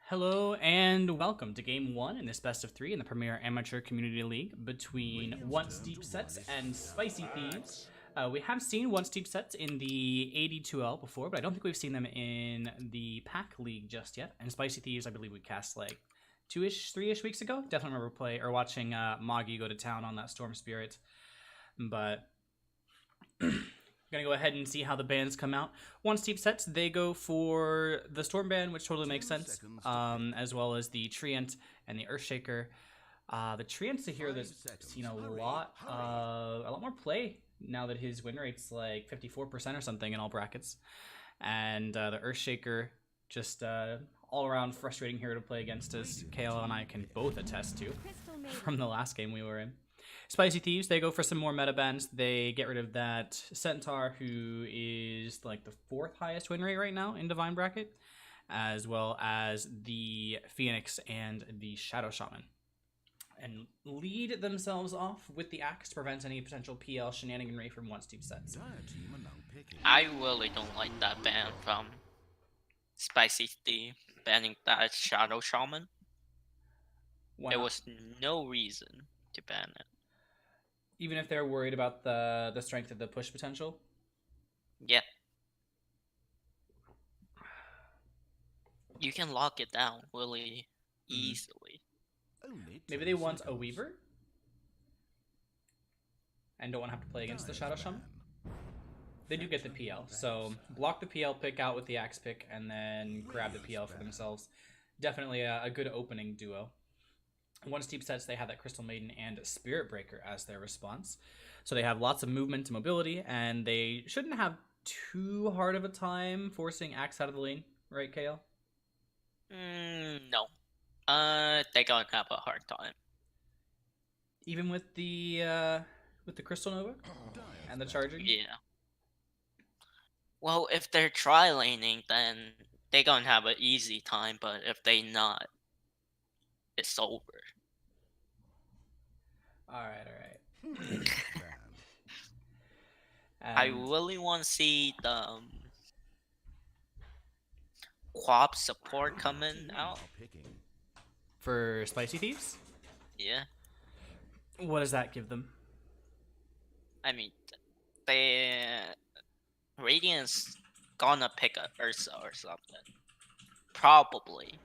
Hello and welcome to Game 1 in this best of 3 in the Premier Amateur Community League between Once Deep Sets and Spicy Thieves. We have seen Once Deep Sets in the 82L before, but I don't think we've seen them in the PACL League just yet. And Spicy Thieves, I believe we cast like 2-ish, 3-ish weeks ago. Definitely remember watching Moggy go to town on that Storm Spirit. But gonna go ahead and see how the bands come out. Once Deep Sets, they go for the Storm band, which totally makes sense, as well as the Treant and the Earthshaker. The Treant's a hero that's seen a lot more play now that his win rate's like 54% or something in all brackets, and the Earthshaker just all around frustrating hero to play against, as KL and I can both attest to from the last game we were in. Spicy Thieves, they go for some more meta bands. They get rid of that Centaur, who is like the 4th highest win rate right now in Divine Bracket, as well as the Phoenix and the Shadow Shaman, and lead themselves off with the Axe to prevent any potential PL shenaniganry from Once Deep Sets. I really don't like that ban from Spicy Thief banning that Shadow Shaman. There was no reason to ban it. Even if they're worried about the strength of the push potential? Yeah. You can lock it down really easily. Maybe they want a Weaver? And don't want to have to play against the Shadow Shaman? They do get the PL, so block the PL pick out with the Axe pick, and then grab the PL for themselves. Definitely a good opening duo. Once Deep Sets, they have that Crystal Maiden and Spirit Breaker as their response. So they have lots of movement and mobility, and they shouldn't have too hard of a time forcing Axe out of the lane, right, KL? No. They're gonna have a hard time. Even with the Crystal Nova and the charging? Yeah. Well, if they're tri-laning, then they're gonna have an easy time, but if they not, it's over. Alright. I really want to see the Quap support coming out. For Spicy Thieves? Yeah. What does that give them? I mean, Radiant's gonna pick up Ursa or something. Probably.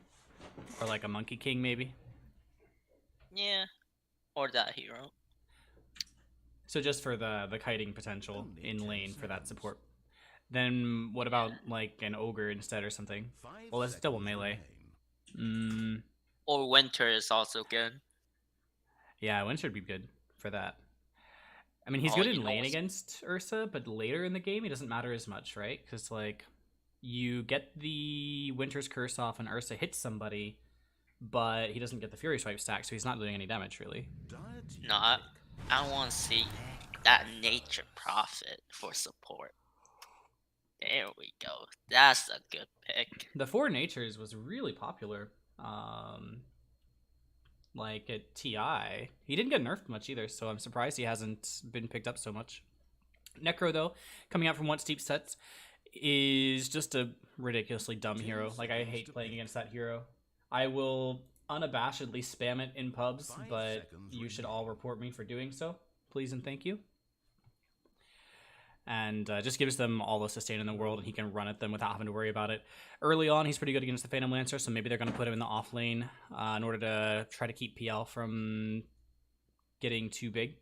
Or like a Monkey King, maybe? Yeah. Or that hero. So just for the kiting potential in lane for that support. Then what about like an Ogre instead or something? Well, that's double melee. Or Winter is also good. Yeah, Winter would be good for that. I mean, he's good in lane against Ursa, but later in the game, he doesn't matter as much, right? Because, like, you get the Winter's Curse off and Ursa hits somebody, but he doesn't get the Fury Swipe stack, so he's not doing any damage, really. No, I want to see that Nature Prophet for support. There we go. That's a good pick. The 4 Natures was really popular. Like at TI. He didn't get nerfed much either, so I'm surprised he hasn't been picked up so much. Necro, though, coming out from Once Deep Sets, is just a ridiculously dumb hero. Like, I hate playing against that hero. I will unabashedly spam it in pubs, but you should all report me for doing so. Please and thank you. And just gives them all the sustain in the world, and he can run at them without having to worry about it. Early on, he's pretty good against the Phantom Lancer, so maybe they're going to put him in the off lane in order to try to keep PL from getting too big.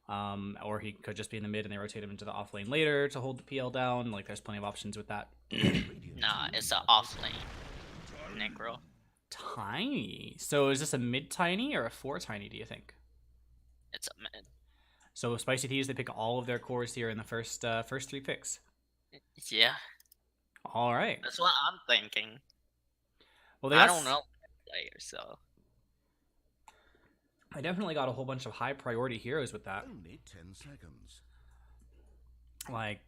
Or he could just be in the mid and they rotate him into the off lane later to hold the PL down. Like, there's plenty of options with that. Nah, it's an off lane Necro. Tiny. So is this a mid tiny or a 4 tiny, do you think? It's a mid. So Spicy Thieves, they pick all of their cores here in the first 3 picks. Yeah. All right. That's what I'm thinking. Well, I don't know players, so I definitely got a whole bunch of high priority heroes with that. Only 10 seconds. Like,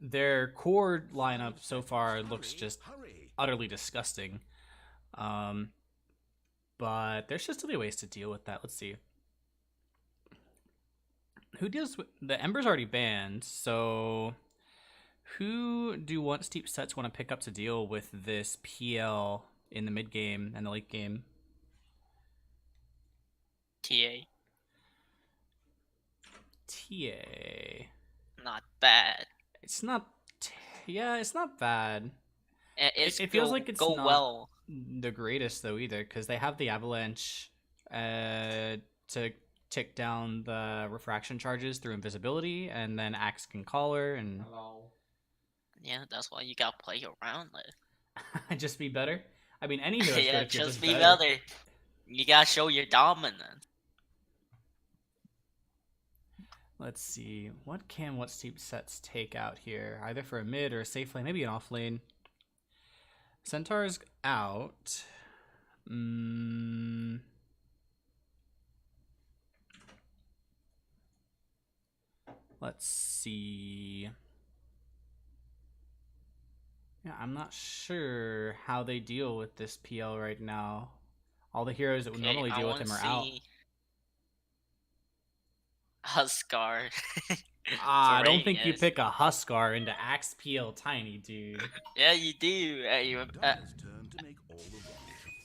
their core lineup so far looks just utterly disgusting. But there's just still ways to deal with that. Let's see. Who deals with the Ember's already banned, so who do Once Deep Sets want to pick up to deal with this PL in the mid game and the late game. TA. TA. Not bad. It's not. Yeah, it's not bad. It's It feels like it's go not well. the greatest though either, because they have the avalanche to tick down the refraction charges through invisibility, and then Axe can collar and Yeah, that's why you gotta play around it. just be better. I mean, any hero's Yeah, good if you're just just be better. better. You gotta show your dominance. Let's see. What can What Steep sets take out here? Either for a mid or a safe lane, maybe an off lane. Centaur's out. Let's see. Yeah, I'm not sure how they deal with this PL right now. All the heroes that would normally deal with him are out. Huskar. I don't think you pick a Huskar into Axe PL Tiny, dude. Yeah, you do.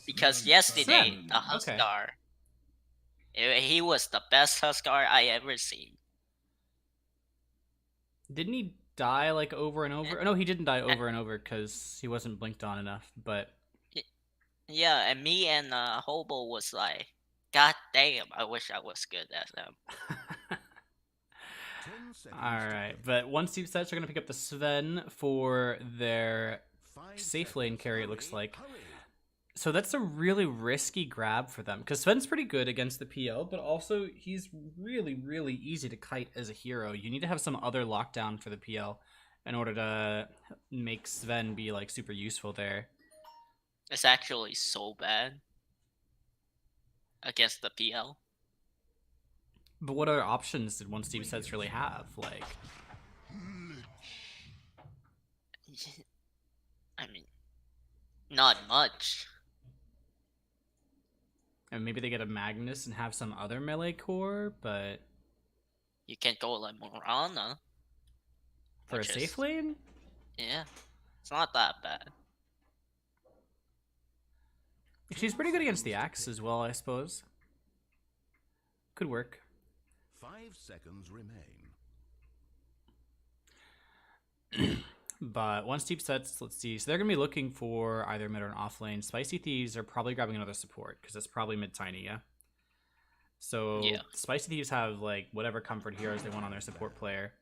Because yesterday, the Huskar, he was the best Huskar I ever seen. Didn't he die like over and over? No, he didn't die over and over because he wasn't blinked on enough. But yeah, and me and Hobo was like, God damn, I wish I was good at them. Alright, but one Steep sets are going to pick up the Sven for their safe lane carry, it looks like. So that's a really risky grab for them, because Sven's pretty good against the PL, but also he's really, really easy to kite as a hero. You need to have some other lockdown for the PL in order to make Sven be like super useful there. It's actually so bad against the PL. But what other options did one Steep sets really have? Like, I mean, not much. And maybe they get a Magnus and have some other melee core, but you can't go like Morana for a safe lane. Yeah, it's not that bad. She's pretty good against the Axe as well, I suppose. Could work. 5 seconds remain. But one Steep sets, let's see. So they're going to be looking for either mid or an off lane. Spicy Thieves are probably grabbing another support, because it's probably mid Tiny, yeah? So yeah. Spicy Thieves have like whatever comfort heroes they want on their support player.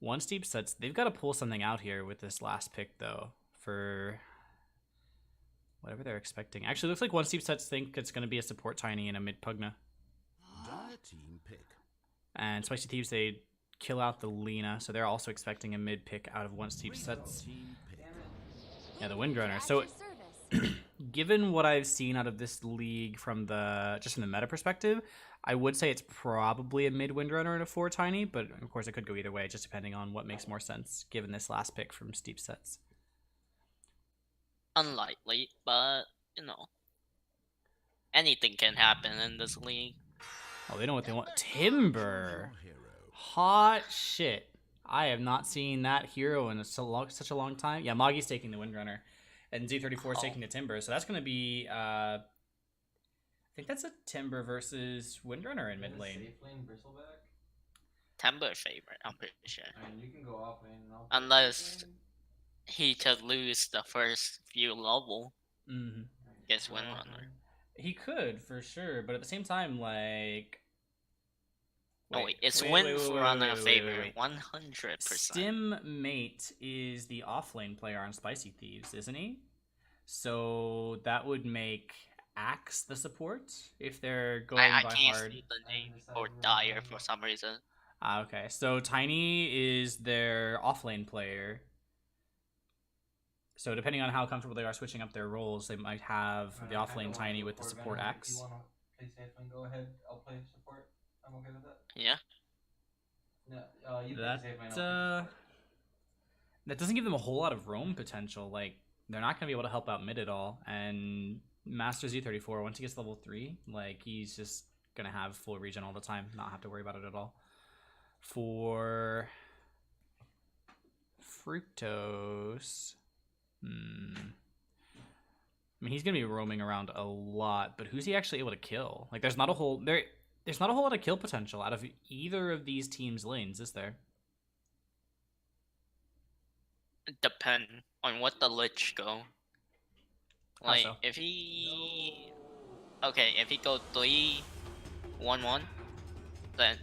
One Steep sets, they've got to pull something out here with this last pick, though, for whatever they're expecting. Actually, it looks like one Steep sets think it's going to be a support Tiny and a mid Pugna. Team pick. And Spicy Thieves, they kill out the Lena, so they're also expecting a mid pick out of one Steep sets. Yeah, the Windrunner. So, given what I've seen out of this league from the meta perspective, I would say it's probably a mid Windrunner and a 4 Tiny, but of course it could go either way, just depending on what makes more sense, given this last pick from Steep sets. Unlikely, but, you know, anything can happen in this league. Oh, they know what they want. Timber. Hot shit. I have not seen that hero in such a long time. Yeah, Moggy's taking the Windrunner, and Z34 is taking the Timber. So that's going to be, I think that's a Timber versus Windrunner in mid lane. Safe lane Bristleback? Timber favorite, I'm pretty sure. I mean, you can go off lane and I'll unless he could lose the first few level. Against Windrunner. He could, for sure, but at the same time, like... It's Windrunner favorite, 100%. Stim Mate is the offlane player on Spicy Thieves, isn't he? So that would make Axe the support if they're going by hard. I can't see the name for Dire for some reason. Okay, so Tiny is their offlane player. So depending on how comfortable they are switching up their roles, they might have the offlane Tiny with the support Axe. If you want to play safe lane, go ahead. I'll play support. I'm okay with that. Yeah. No, you play safe lane. That doesn't give them a whole lot of roam potential. Like, they're not going to be able to help out mid at all. And Master Z34, once he gets level 3, like, he's just going to have full regen all the time. Not have to worry about it at all. For Fructose... I mean, he's gonna be roaming around a lot, but who's he actually able to kill? Like, there's not a whole there's not a whole lot of kill potential out of either of these teams' lanes, is there? Depend on what the Lich go. How Like so? if he if he go 3-1-1, then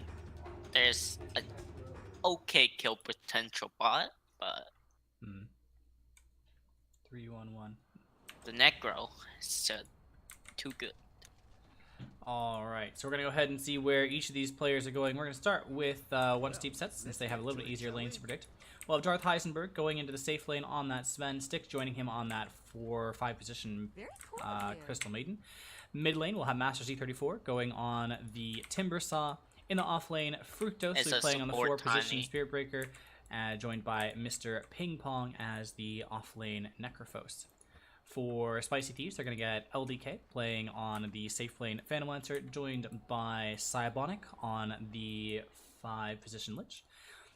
there's a okay kill potential bot, but 3-1-1. the Necro is too good. All right, so we're gonna go ahead and see where each of these players are going. We're gonna start with One Steep Sets, since they have a little bit easier lanes to predict. We'll have Darth Heisenberg going into the safe lane on that Sven. Stick joining him on that 4-5 position Crystal Maiden. Mid lane, we'll have Master Z34 going on the Timber Saw. In the off lane, Fructose will be playing on the 4 position Spirit Breaker, joined by Mr. Ping Pong as the off lane Necrophos. For Spicy Thieves, they're going to get LDK playing on the safe lane Phantom Lancer, joined by Cyabonic on the 5 position Lich.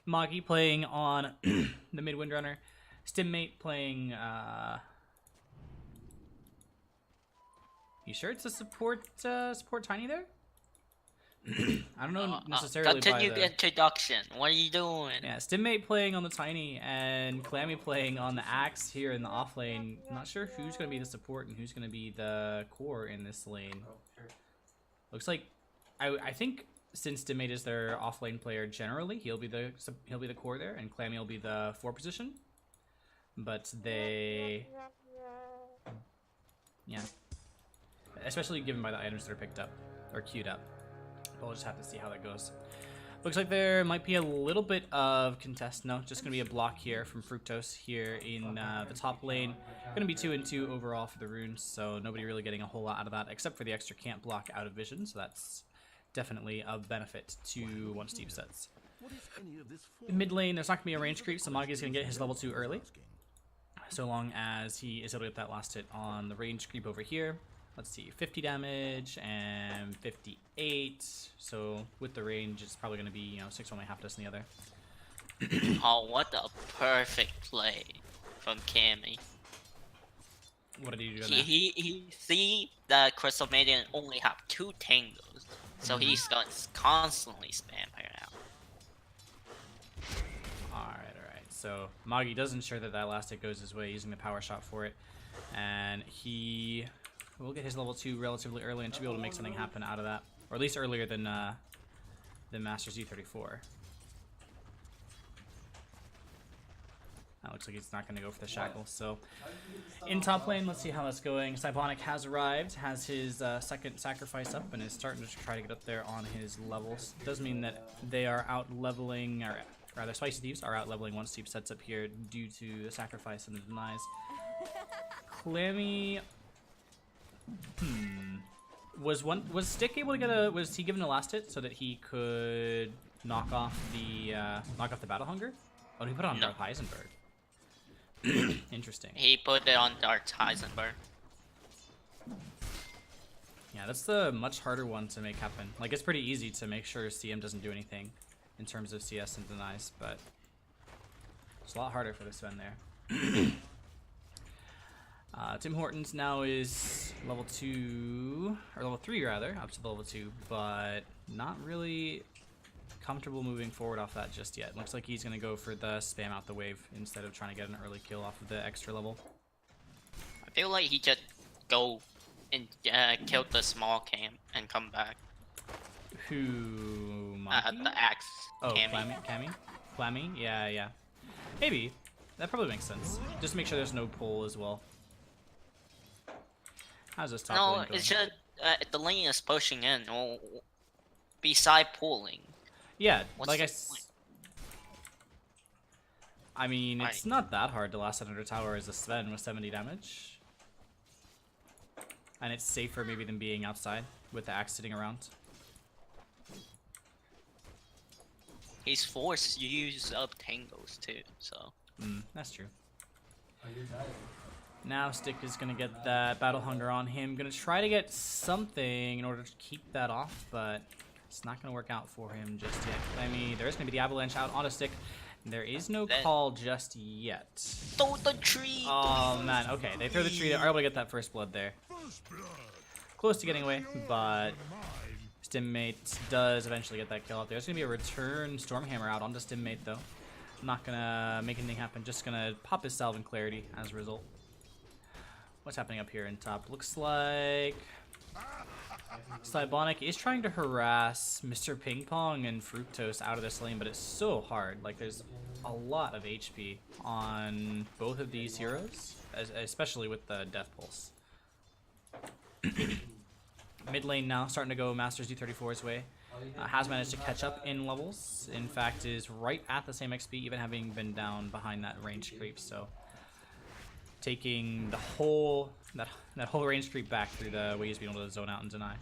Magi playing on the mid Windrunner. Stimmate playing. You sure it's a support Tiny there? I don't know necessarily. Continue the introduction. What are you doing? Yeah, Stimmate playing on the Tiny and Clammy playing on the Axe here in the off lane. Not sure who's going to be the support and who's going to be the core in this lane. Looks like I think since Stimmate is their off lane player generally, he'll be the core there, and Clammy will be the 4 position. But they, yeah, especially given by the items that are picked up or queued up. We'll just have to see how that goes. Looks like there might be a little bit of contest. No, just going to be a block here from Fructose here in the top lane. Going to be 2-2 overall for the runes, so nobody really getting a whole lot out of that, except for the extra can't block out of vision, so that's definitely a benefit to One Steep Sets. In mid lane, there's not going to be a range creep, so Magi's going to get his level 2 early, so long as he is able to get that last hit on the range creep over here. Let's see, 50 damage and 58. So with the range, it's probably going to be, you know, 6 only half dozen the other. Oh, what a perfect play from Cammy. What did he do? He see that Crystal Maiden only have 2 tangos, so he's gonna constantly spam her out. All right. So Magi does ensure that that last hit goes his way, using the power shot for it, and he will get his level 2 relatively early and should be able to make something happen out of that, or at least earlier than Master Z34. That looks like he's not going to go for the shackle. So in top lane, let's see how that's going. Cyabonic has arrived, has his second sacrifice up, and is starting to try to get up there on his levels. Does mean that they are out leveling, or rather Spicy Thieves are out leveling One Steep Sets up here due to the sacrifice and the denies. Clammy, was Stick able to get a? Was he given a last hit so that he could knock off the Battle Hunger? Oh, he put it on Darth Heisenberg. Interesting. He put it on Darth Heisenberg. Yeah, that's the much harder one to make happen. Like, it's pretty easy to make sure CM doesn't do anything in terms of CS and denies, but it's a lot harder for this Sven there. Tim Hortons now is level 2, or level 3 rather, up to level 2, but not really comfortable moving forward off that just yet. Looks like he's going to go for the spam out the wave instead of trying to get an early kill off of the extra level. I feel like he just go and kill the small camp and come back. Who? The axe. Oh, Cammy. Clammy? Yeah. Maybe. That probably makes sense. Just make sure there's no pull as well. How's this top lane going? No, it's just the lane is pushing in. Well, beside pulling. Yeah, What's like the I mean, it's not that hard to last under tower as a Sven with 70 damage. And it's safer maybe than being outside with the axe sitting around. He's forced to use up tangos too, so. That's true. Now Stick is going to get that Battle Hunger on him. Going to try to get something in order to keep that off, but it's not going to work out for him just yet. I mean, there is going to be the Avalanche out on a Stick, There is no Then- call just yet. Throw the tree! Oh man, okay, they throw the tree, are able to get that first blood there. Close to getting away, but Stimmate does eventually get that kill out there. There's gonna be a return Stormhammer out onto Stimmate though. Not gonna make anything happen, just gonna pop his Salve and Clarity as a result. What's happening up here in top? Looks like Cybonic is trying to harass Mr. Ping Pong and Fructose out of this lane, but it's so hard. Like, there's a lot of HP on both of these heroes, especially with the Death Pulse. Mid lane now starting to go Masters D34's way. Has managed to catch up in levels. In fact, is right at the same XP, even having been down behind that range creep. So, taking the whole that whole range creep back through the way he's been able to zone out and deny.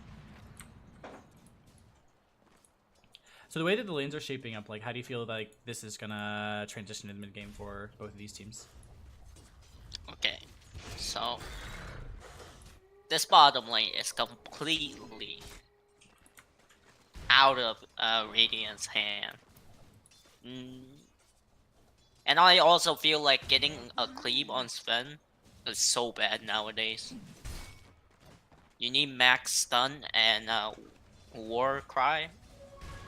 So the way that the lanes are shaping up, like, how do you feel like this is gonna transition in the mid game for both of these teams? Okay, so this bottom lane is completely out of Radiant's hand. And I also feel like getting a cleave on Sven is so bad nowadays. You need max stun and war cry.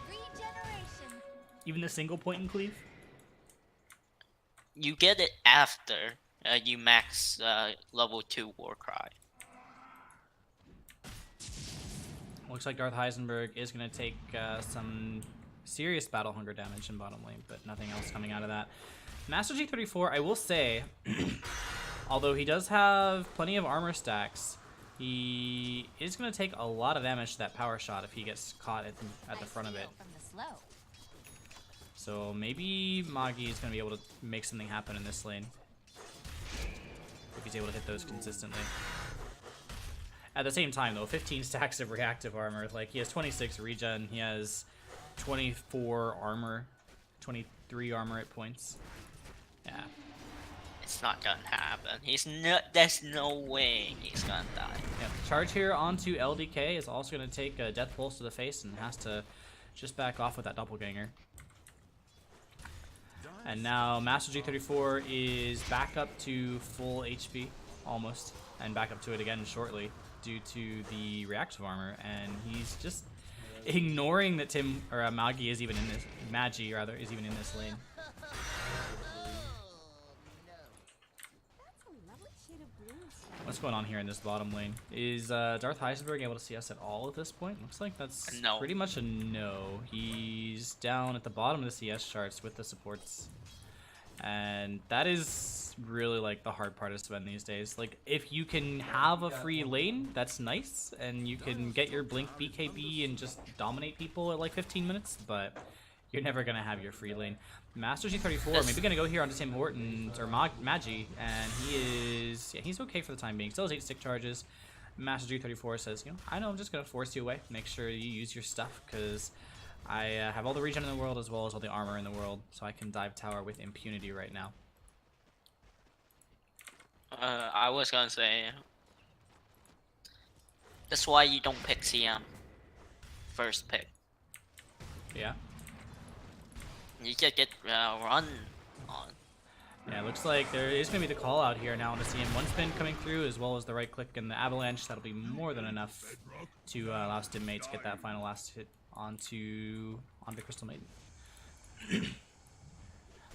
Regeneration. Even the single point in cleave? You get it after you max level 2 war cry. Looks like Darth Heisenberg is going to take some serious battle hunger damage in bottom lane, but nothing else coming out of that. Master G34, I will say, although he does have plenty of armor stacks, he is going to take a lot of damage to that power shot if he gets caught at the front of it. From the slow. So maybe Magi is going to be able to make something happen in this lane, if he's able to hit those consistently. At the same time, though, 15 stacks of reactive armor. Like, he has 26 regen, he has 24 armor, 23 armor at points. Yeah. It's not gonna happen. There's no way he's gonna die. Yeah. Charge here onto LDK is also going to take a Death Pulse to the face and has to just back off with that Doppelganger. And now Master G34 is back up to full HP, almost, and back up to it again shortly due to the reactive armor, and he's just ignoring that Magi is even in this is even in this lane. What's going on here in this bottom lane? Is Darth Heisenberg able to see us at all at this point? Looks like that's No. pretty much a no. He's down at the bottom of the CS charts with the supports. And that is really like the hard part of Sven these days. Like, if you can have a free lane, that's nice, and you can get your Blink BKB and just dominate people at like 15 minutes, but you're never gonna have your free lane. Master G34 maybe gonna go here onto Tim Hortons or Magi, and he's okay for the time being. Still has 8 stick charges. Master G34 says, you know, I know, I'm just gonna force you away. Make sure you use your stuff, because I have all the regen in the world as well as all the armor in the world, so I can dive tower with impunity right now. I was gonna say that's why you don't pick CM first pick. Yeah. You just get run on. Yeah, it looks like there is going to be the call out here now to see him one spin coming through, as well as the right click and the avalanche. That'll be more than enough to allow Stimmate to get that final last hit onto Crystal Maiden.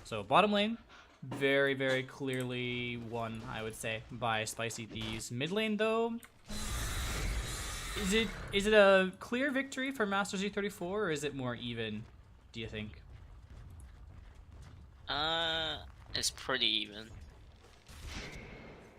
So bottom lane, very, very clearly won, I would say, by Spicy Thieves. Mid lane, though, is it a clear victory for Master Z34, or is it more even, do you think? It's pretty even.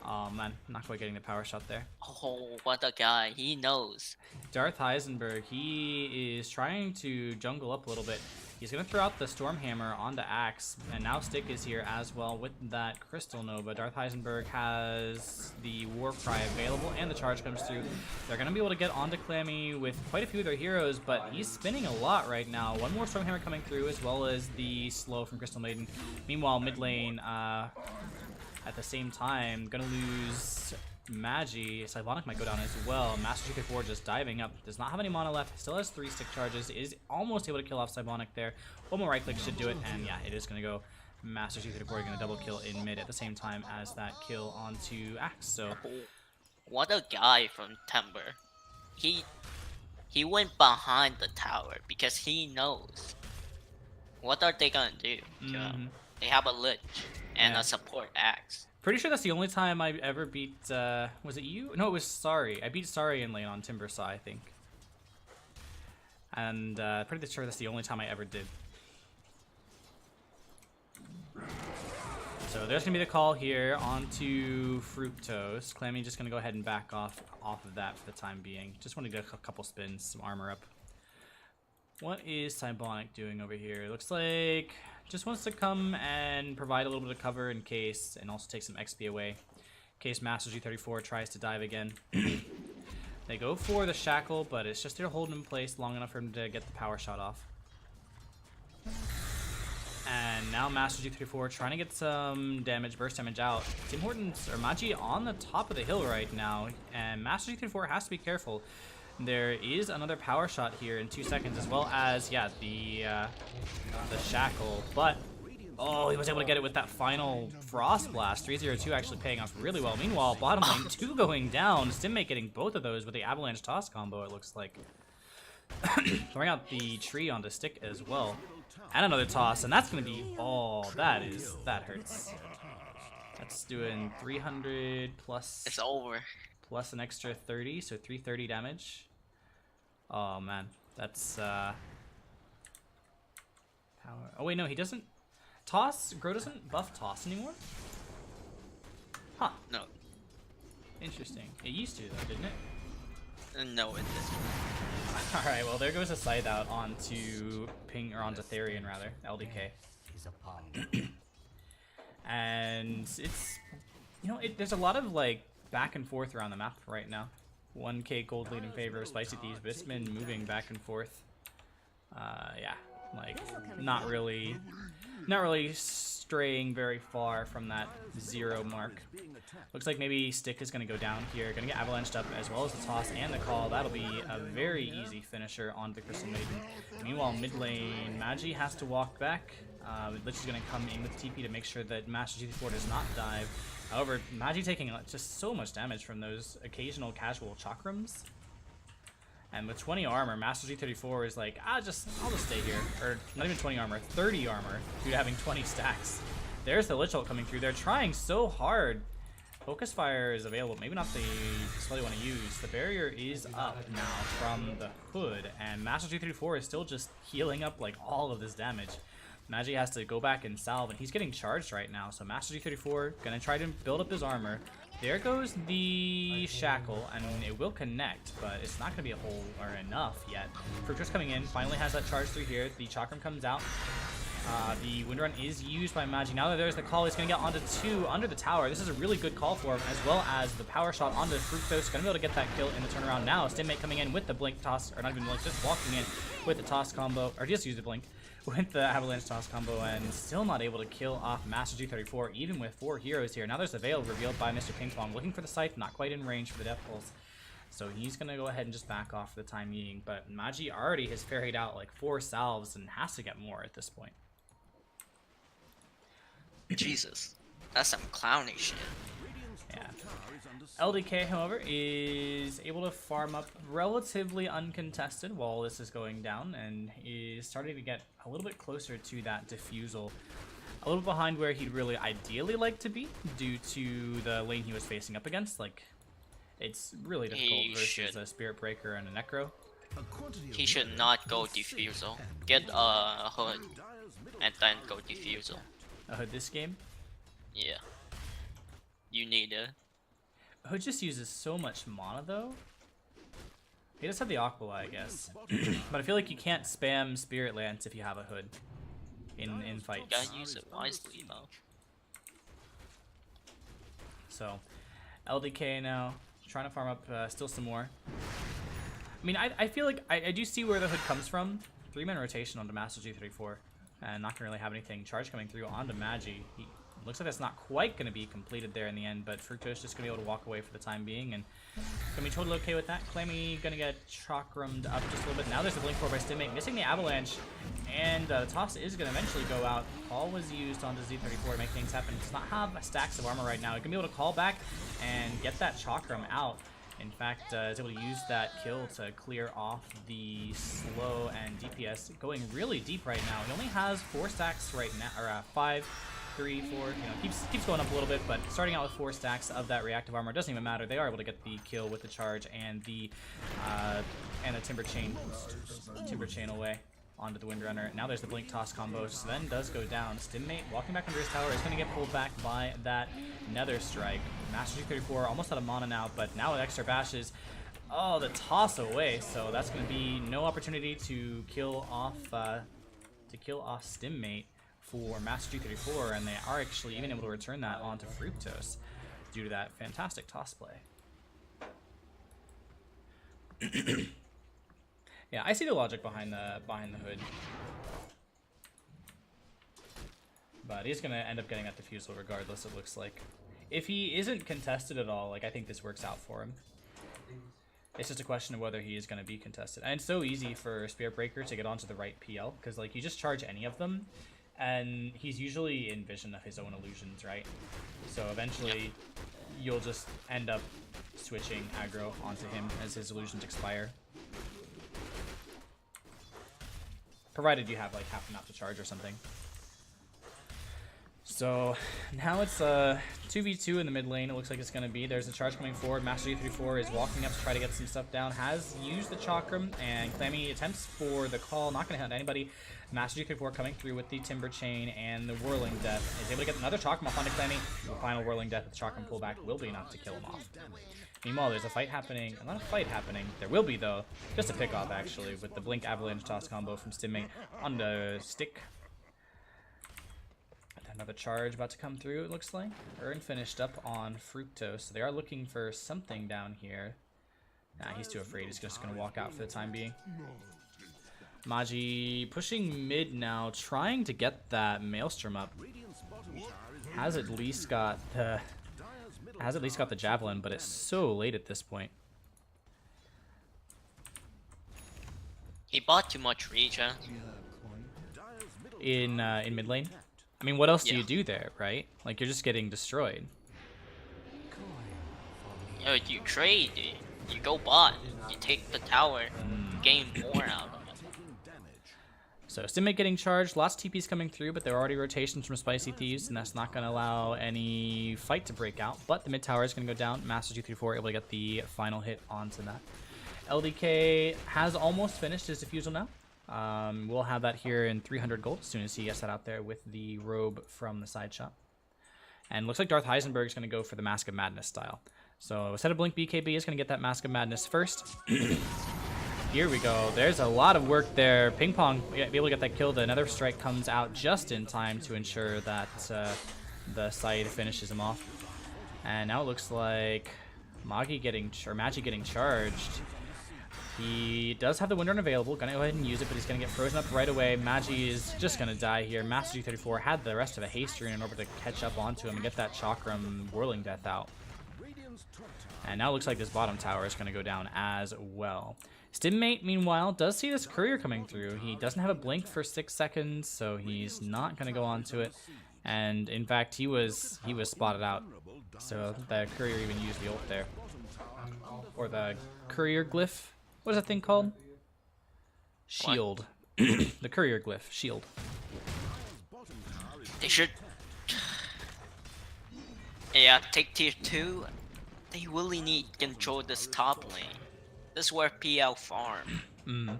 Oh man, not quite getting the power shot there. Oh, what a guy. He knows. Darth Heisenberg, he is trying to jungle up a little bit. He's going to throw out the Stormhammer onto Axe, and now Stick is here as well with that Crystal Nova. Darth Heisenberg has the War Cry available, and the charge comes through. They're going to be able to get onto Clammy with quite a few of their heroes, but he's spinning a lot right now. One more Stormhammer coming through, as well as the slow from Crystal Maiden. Meanwhile, mid lane, at the same time, going to lose Magi. Sylvonic might go down as well. Master G34 just diving up. Does not have any mana left. Still has 3 stick charges. Is almost able to kill off Sylvonic there. One more right click should do it. And yeah, it is going to go Master G34 going to double kill in mid at the same time as that kill onto Axe. So What a guy from Timber. He went behind the tower because he knows. What are they gonna do? They have a lich and Yeah. a support Axe. pretty sure that's the only time I ever beat, was it you? No, it was Sari. I beat Sari in lane on Timber Saw, I think. And pretty sure that's the only time I ever did. So there's gonna be the call here onto Fructose. Clammy just gonna go ahead and back off of that for the time being. Just want to get a couple spins, some armor up. What is Cybonic doing over here? It looks like just wants to come and provide a little bit of cover in case, and also take some XP away. In case Master G34 tries to dive again. They go for the Shackle, but it's just they're holding him in place long enough for him to get the power shot off. And now Master G34 trying to get some damage, burst damage out. Tim Hortons, or Magi, on the top of the hill right now, and Master G34 has to be careful. There is another power shot here in 2 seconds, as well as, yeah, the Shackle. But, oh, he was able to get it with that final Frost Blast. 302 actually paying off really well. Meanwhile, bottom lane, 2 going down. Stimmate getting both of those with the Avalanche Toss combo, it looks like. Throwing out the tree onto stick as well. And another toss, and that's going to be... Oh, that hurts. That's doing 300 plus... It's over. Plus an extra 30, so 330 damage. Oh, man. That's, power... Oh, wait, no, he doesn't... Toss? Grow doesn't buff Toss anymore? Huh. No. Interesting. It used to, though, didn't it? No, it isn't. Alright, well, there goes a scythe out onto Ping, or onto Therian, rather. LDK. And it's... You know, there's a lot of, like, back and forth around the map right now. 1k gold lead in favor of Spicy Thieves, but it's been moving back and forth. Yeah, like, not really straying very far from that 0 mark. Looks like maybe Stick is going to go down here. Going to get avalanched up as well as the toss and the call. That'll be a very easy finisher on the Crystal Maiden. Meanwhile, mid lane, Magi has to walk back. Lich is going to come in with TP to make sure that Master G34 does not dive. However, Magi taking just so much damage from those occasional casual chakrams. And with 20 armor, Master G34 is like, I'll just stay here. Or not even 20 armor, 30 armor due to having 20 stacks. There's the Lich ult coming through. They're trying so hard. Focus Fire is available. Maybe not the spell you want to use. The barrier is up now from the hood, and Master G34 is still just healing up like all of this damage. Magi has to go back and salve, and he's getting charged right now. So Master G34 gonna try to build up his armor. There goes the Shackle, and it will connect, but it's not gonna be a whole or enough yet. Fructose coming in, finally has that charge through here. The Chakram comes out. The Wind Run is used by Magi. Now that there's the call, he's going to get onto 2 under the tower. This is a really good call for him, as well as the power shot onto Fructose. Going to be able to get that kill in the turnaround now. Stimmate coming in with the Blink Toss, or not even Blink, just walking in with the Toss combo, or just use the Blink, with the Avalanche Toss combo, and still not able to kill off Master G34, even with 4 heroes here. Now there's the Veil revealed by Mr. Ping-Pong, looking for the Scythe, not quite in range for the Death Pulse. So he's going to go ahead and just back off for the time being, but Magi already has ferried out like 4 salves and has to get more at this point. Jesus, that's some clowny shit. Yeah. LDK, however, is able to farm up relatively uncontested while this is going down, and is starting to get a little bit closer to that defusal. A little behind where he'd really ideally like to be, due to the lane he was facing up against. Like, it's really difficult versus a Spirit Breaker and a Necro. He should not go defusal. Get a hood, and then go defusal. A Hood this game? Yeah. You need it. Hood just uses so much mana, though. He does have the Aquila, I guess. But I feel like you can't spam Spirit Lance if you have a Hood in fights. You gotta use it wisely, though. So, LDK now, trying to farm up still some more. I mean, I feel like I do see where the Hood comes from. 3-man rotation onto Master G34. And not gonna really have anything. Charge coming through onto Magi. Looks like that's not quite going to be completed there in the end, but Fructose just going to be able to walk away for the time being, and going to be totally okay with that. Clammy going to get chakrummed up just a little bit. Now there's a Blink 4 by Stimmate, missing the Avalanche, and the toss is going to eventually go out. Call was used onto Z34 to make things happen. Does not have stacks of armor right now. He's going to be able to call back and get that chakram out. In fact, is able to use that kill to clear off the slow and DPS, going really deep right now. He only has 4 stacks right now, or 5, 3, 4. You know, keeps going up a little bit, but starting out with 4 stacks of that reactive armor doesn't even matter. They are able to get the kill with the charge and the timber chain away onto the Windrunner. Now there's the Blink Toss combo. Sven does go down. Stimmate walking back under his tower is going to get pulled back by that Nether Strike. Master G34 almost out of mana now, but now with extra bashes, oh, the toss away. So that's going to be no opportunity to kill off Stimmate for Master G34, and they are actually even able to return that onto Fructose due to that fantastic toss play. Yeah, I see the logic behind the hood, but he's gonna end up getting that defusal regardless. It looks like if he isn't contested at all, like I think this works out for him. It's just a question of whether he is gonna be contested, and it's so easy for Spirit Breaker to get onto the right PL because like you just charge any of them, and he's usually in vision of his own illusions, right? So eventually, you'll just end up switching aggro onto him as his illusions expire. Provided you have like half a map to charge or something. So now it's 2v2 in the mid lane. It looks like it's going to be. There's a charge coming forward. Master G34 is walking up to try to get some stuff down. Has used the chakram, and Clammy attempts for the call. Not going to hit anybody. Master G34 coming through with the Timber Chain and the Whirling Death. Is able to get another chakram off onto Clammy. The final Whirling Death with the chakram pullback will be enough to kill him off. Meanwhile, there's a fight happening. Not a fight happening. There will be, though. Just a pick-off, actually, with the Blink Avalanche Toss combo from Stimmate on the stick. Another charge about to come through, it looks like. Ern finished up on Fructose. So they are looking for something down here. Nah, he's too afraid. He's just going to walk out for the time being. Magi pushing mid now, trying to get that Maelstrom up. Has at least got the Javelin, but it's so late at this point. He bought too much regen. In mid lane? I mean, what else do you do there, right? Like, you're just getting destroyed. You know, you trade, you go bot, you take the tower, gain more out of it. So Stimmate getting charged, lots of TPs coming through, but there are already rotations from Spicy Thieves, and that's not going to allow any fight to break out. But the mid tower is going to go down. Master G34 able to get the final hit onto that. LDK has almost finished his defusal now. We'll have that here in 300 gold as soon as he gets that out there with the robe from the side shop. And looks like Darth Heisenberg is going to go for the Mask of Madness style. So instead of Blink BKB is going to get that Mask of Madness first. Here we go. There's a lot of work there. Ping Pong be able to get that kill. The Nether Strike comes out just in time to ensure that the side finishes him off. And now it looks like Magi getting charged. He does have the Windrunner available. Gonna go ahead and use it, but he's gonna get frozen up right away. Magi is just gonna die here. Master G34 had the rest of a haste rune in order to catch up onto him and get that Chakram Whirling Death out. And now it looks like this bottom tower is gonna go down as well. Stimmate, meanwhile, does see this courier coming through. He doesn't have a blink for 6 seconds, so he's not gonna go onto it. And in fact, he was spotted out. So the courier even used the ult there, or the courier glyph. What is that thing called? Shield. The courier glyph. Shield. They should... Yeah, take tier 2. They really need to control this top lane. This is where PL farm. Well,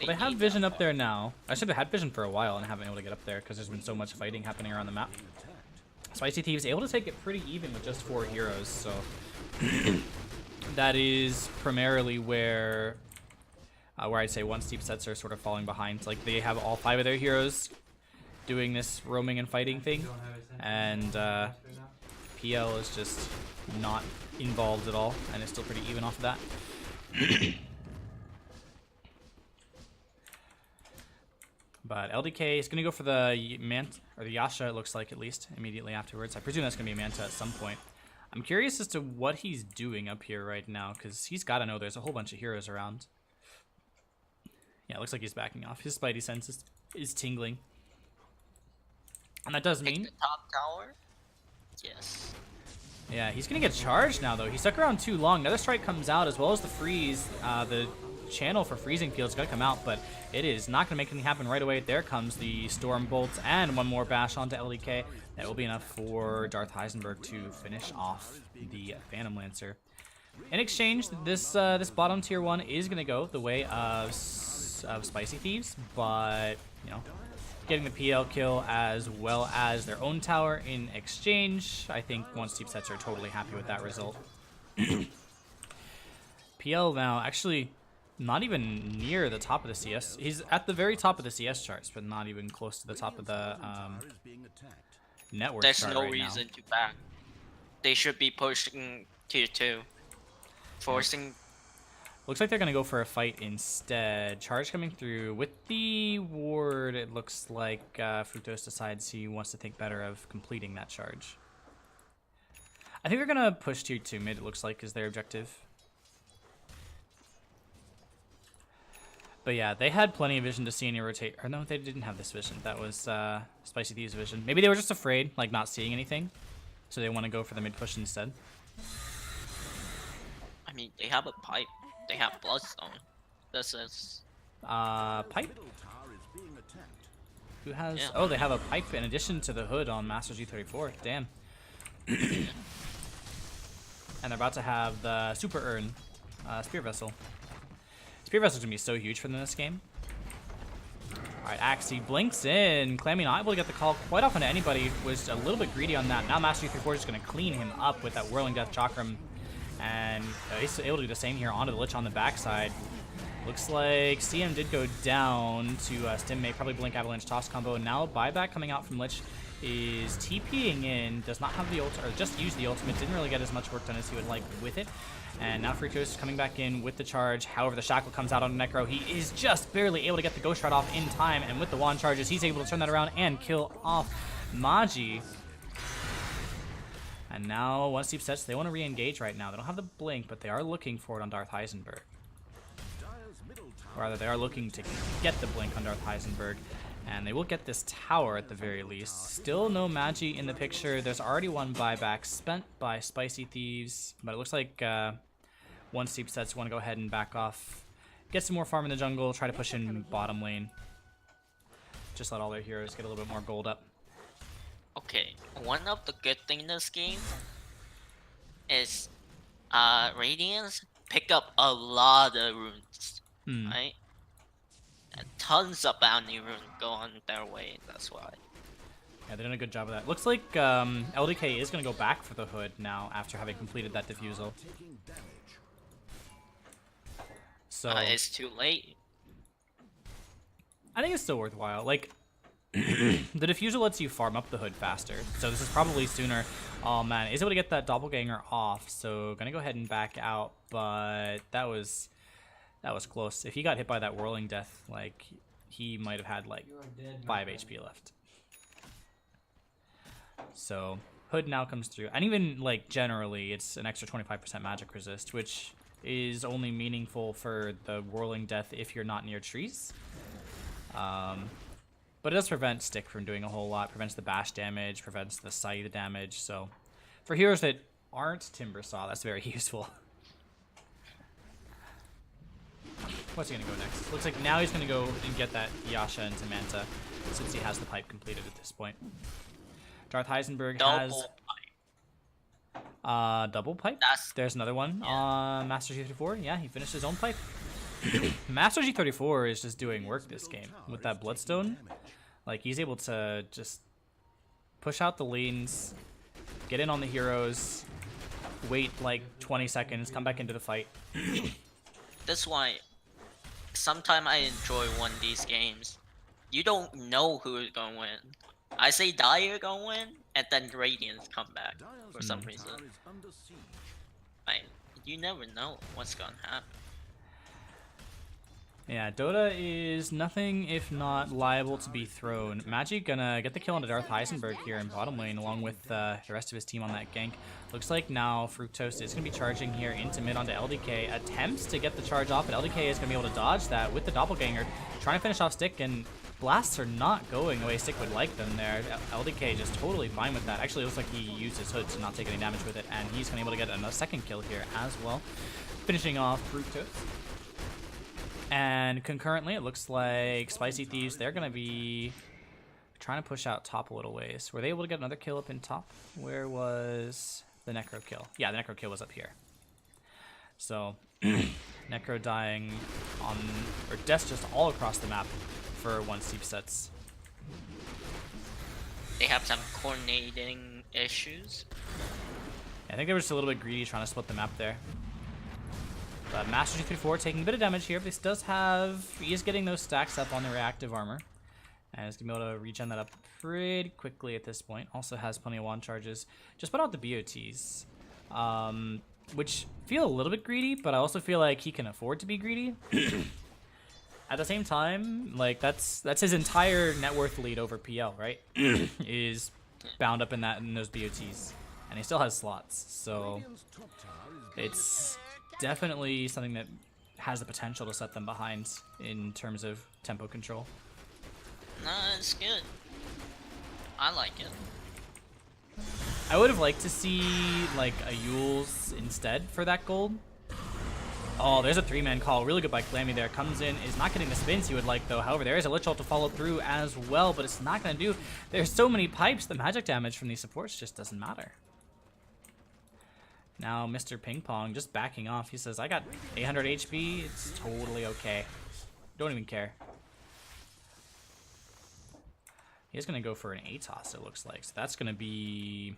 they have vision up there now. I should have had vision for a while and haven't been able to get up there because there's been so much fighting happening around the map. Spicy Thieves able to take it pretty even with just 4 heroes, so... That is primarily where I'd say One Steep sets are sort of falling behind. Like, they have all 5 of their heroes doing this roaming and fighting thing, and PL is just not involved at all, and it's still pretty even off of that. But LDK is going to go for the or the Yasha, it looks like, at least, immediately afterwards. I presume that's going to be a Manta at some point. I'm curious as to what he's doing up here right now, because he's got to know there's a whole bunch of heroes around. Yeah, it looks like he's backing off. His spidey sense is tingling. And that does mean... Pick the top tower? Yes. Yeah, he's going to get charged now, though. He stuck around too long. Another strike comes out, as well as the freeze. The channel for freezing field's got to come out, but it is not going to make anything happen right away. There comes the Storm Bolts and one more bash onto LDK. That will be enough for Darth Heisenberg to finish off the Phantom Lancer. In exchange, this bottom tier 1 is going to go the way of Spicy Thieves, but, you know, getting the PL kill as well as their own tower in exchange. I think once Deep Sets are totally happy with that result. PL now actually not even near the top of the CS. He's at the very top of the CS charts, but not even close to the top of the network There's chart no right reason now. to back. They should be pushing tier 2. Forcing... Looks like they're going to go for a fight instead. Charge coming through. With the ward, it looks like Fructose decides he wants to think better of completing that charge. I think they're going to push tier 2 mid, it looks like, is their objective. But yeah, they had plenty of vision to see any rotate. Or no, they didn't have this vision. That was Spicy Thieves' vision. Maybe they were just afraid, like not seeing anything. So they want to go for the mid push instead. I mean, they have a pipe. They have Bloodstone. This is... Pipe? Who has... Yeah. Oh, they have a pipe in addition to the hood on Master G34. Damn. And they're about to have the Super Urn Spear Vessel. Spear Vessel's gonna be so huge for them in this game. Alright, Axie blinks in. Clammy not able to get the call quite often to anybody. Was a little bit greedy on that. Now Master G34 is just gonna clean him up with that Whirling Death Chakram. And he's able to do the same here onto the Lich on the backside. Looks like CM did go down to Stim May, probably Blink Avalanche Toss combo. And now buyback coming out from Lich is TPing in, does not have the ult, or just used the ultimate, didn't really get as much work done as he would like with it. And now Fructose is coming back in with the charge. However, the Shackle comes out on Necro. He is just barely able to get the Ghost Shroud off in time, and with the wand charges, he's able to turn that around and kill off Magi. And now, once Deep Sets, they want to re-engage right now. They don't have the blink, but they are looking for it on Darth Heisenberg. Or rather, they are looking to get the blink on Darth Heisenberg. And they will get this tower at the very least. Still no Magi in the picture. There's already one buyback spent by Spicy Thieves. But it looks like once Deep Sets want to go ahead and back off. Get some more farm in the jungle. Try to push in bottom lane. Just let all their heroes get a little bit more gold up. Okay, one of the good things in this game is Radiance pick up a lot of runes, right? And tons of bounty runes go on their way, that's why. Yeah, they're doing a good job of that. Looks like LDK is going to go back for the hood now after having completed that defusal. So it's too late. I think it's still worthwhile. Like, the diffusal lets you farm up the hood faster, so this is probably sooner. Oh man, is able to get that doppelganger off, so gonna go ahead and back out, but that was close. If he got hit by that whirling death, like, he might have had like 5 HP left. So hood now comes through, and even like generally it's an extra 25% magic resist, which is only meaningful for the whirling death if you're not near trees. But it does prevent Stick from doing a whole lot. Prevents the bash damage, prevents the scythe damage. So for heroes that aren't Timbersaw, that's very useful. What's he going to go next? Looks like now he's going to go and get that Yasha into Manta, since he has the pipe completed at this point. Darth Heisenberg has... double pipe? There's another one on Master G34. Yeah, he finished his own pipe. Master G34 is just doing work this game with that Bloodstone. Like, he's able to just push out the lanes, get in on the heroes, wait like 20 seconds, come back into the fight. That's why sometimes I enjoy one of these games. You don't know who's gonna win. I say Dire gonna win, and then Radiance come back for some reason. You never know what's gonna happen. Yeah, Dota is nothing if not liable to be thrown. Magic gonna get the kill onto Darth Heisenberg here in bottom lane along with the rest of his team on that gank. Looks like now Fructose is gonna be charging here into mid onto LDK. Attempts to get the charge off, but LDK is gonna be able to dodge that with the doppelganger. Trying to finish off Stick, and blasts are not going the way Stick would like them there. LDK just totally fine with that. Actually, it looks like he used his hood to not take any damage with it, and he's gonna be able to get a second kill here as well. Finishing off Fructose. And concurrently, it looks like Spicy Thieves, they're going to be trying to push out top a little ways. Were they able to get another kill up in top? Where was the Necro kill? Yeah, the Necro kill was up here. So, Necro dying on, or deaths just all across the map for one Steep Sets. They have some coordinating issues. I think they were just a little bit greedy trying to split the map there. But Master G34 taking a bit of damage here, but he is getting those stacks up on the reactive armor. And he's going to be able to regen that up pretty quickly at this point. Also has plenty of wand charges. Just put out the BOTs, which feel a little bit greedy, but I also feel like he can afford to be greedy. At the same time, like that's his entire net worth lead over PL, right? Is bound up in those BOTs. And he still has slots, so it's definitely something that has the potential to set them behind in terms of tempo control. No, it's good. I like it. I would have liked to see like a Yules instead for that gold. Oh, there's a 3-man call. Really good by Clammy there. Comes in, is not getting the spins he would like though. However, there is a Lich Ult to follow through as well, but it's not going to do. There's so many pipes, the magic damage from these supports just doesn't matter. Now Mr. Ping Pong just backing off. He says, I got 800 HP. It's totally okay. Don't even care. He's going to go for an ATOS, it looks like. So that's going to be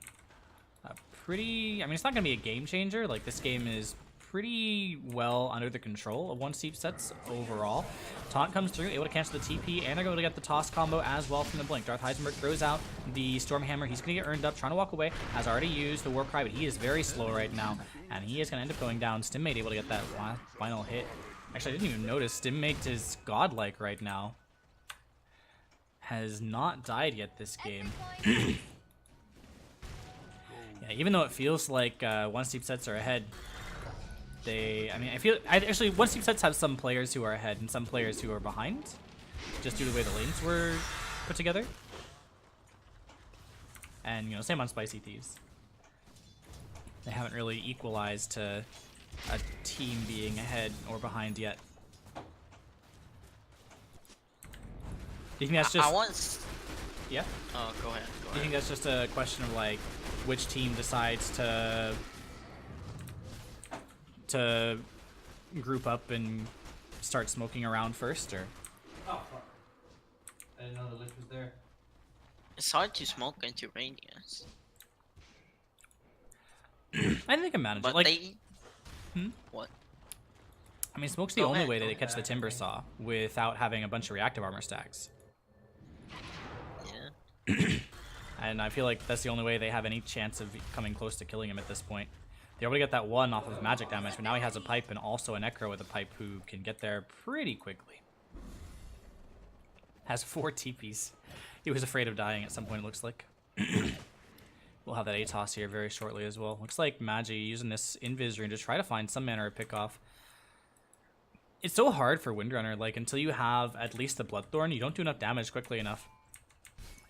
a pretty... I mean, it's not going to be a game changer. Like, this game is pretty well under the control of one Steep Sets overall. Taunt comes through, able to cancel the TP, and they're going to get the toss combo as well from the Blink. Darth Heisenberg throws out the Stormhammer. He's going to get earned up, trying to walk away. Has already used the Warcry, but he is very slow right now, and he is going to end up going down. Stimmate able to get that final hit. Actually, I didn't even notice. Stimmate is godlike right now. Has not died yet this game. Yeah, even though it feels like one Steep Sets are ahead, actually, one Steep Sets have some players who are ahead and some players who are behind, just due to the way the lanes were put together. And, you know, same on Spicy Thieves. They haven't really equalized to a team being ahead or behind yet. Do you think that's just... Yeah? Oh, go ahead. Do you think that's just a question of, like, which team decides to group up and start smoking around first, or? Oh, fuck. I didn't know the Lich was there. It's hard to smoke into radius. I think they can manage But it. Like, they... What? I mean, smoke's the Go only ahead, way that go they catch the Timber Saw without having a bunch of reactive armor stacks. Yeah. And I feel like that's the only way they have any chance of coming close to killing him at this point. They're able to get that one off of magic damage, but now he has a pipe and also a Necro with a pipe who can get there pretty quickly. Has 4 TPs. He was afraid of dying at some point, it looks like. We'll have that ATOS here very shortly as well. Looks like Magi using this Invis Rune to try to find some manner of pickoff. It's so hard for Windrunner, like, until you have at least the Bloodthorn, you don't do enough damage quickly enough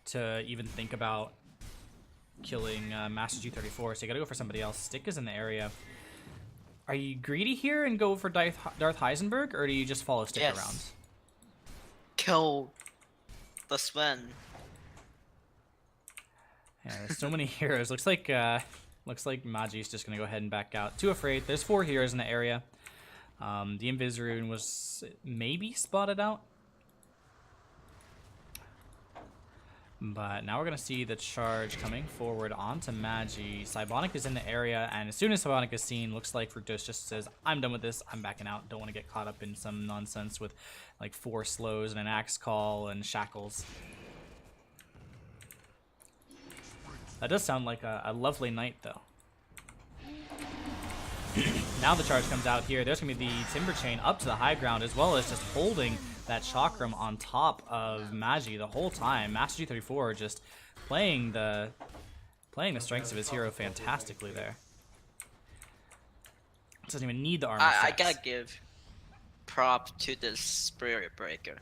to even think about killing Master G34, so you gotta go for somebody else. Stick is in the area. Are you greedy here and go for Darth Heisenberg, or do you just follow Stick around? Kill the Sven. Yeah, there's so many heroes. Looks like Magi's just gonna go ahead and back out. Too afraid. There's 4 heroes in the area. The Invis Rune was maybe spotted out. But now we're going to see the charge coming forward onto Magi. Cybonic is in the area, and as soon as Cybonic is seen, looks like Fructose just says, I'm done with this, I'm backing out. Don't want to get caught up in some nonsense with like 4 slows and an axe call and shackles. That does sound like a lovely night, though. Now the charge comes out here. There's going to be the Timber Chain up to the high ground, as well as just holding that Chakram on top of Magi the whole time. Master G34 just playing the strengths of his hero fantastically there. Doesn't even need the armor. I gotta give prop to the Spirit Breaker.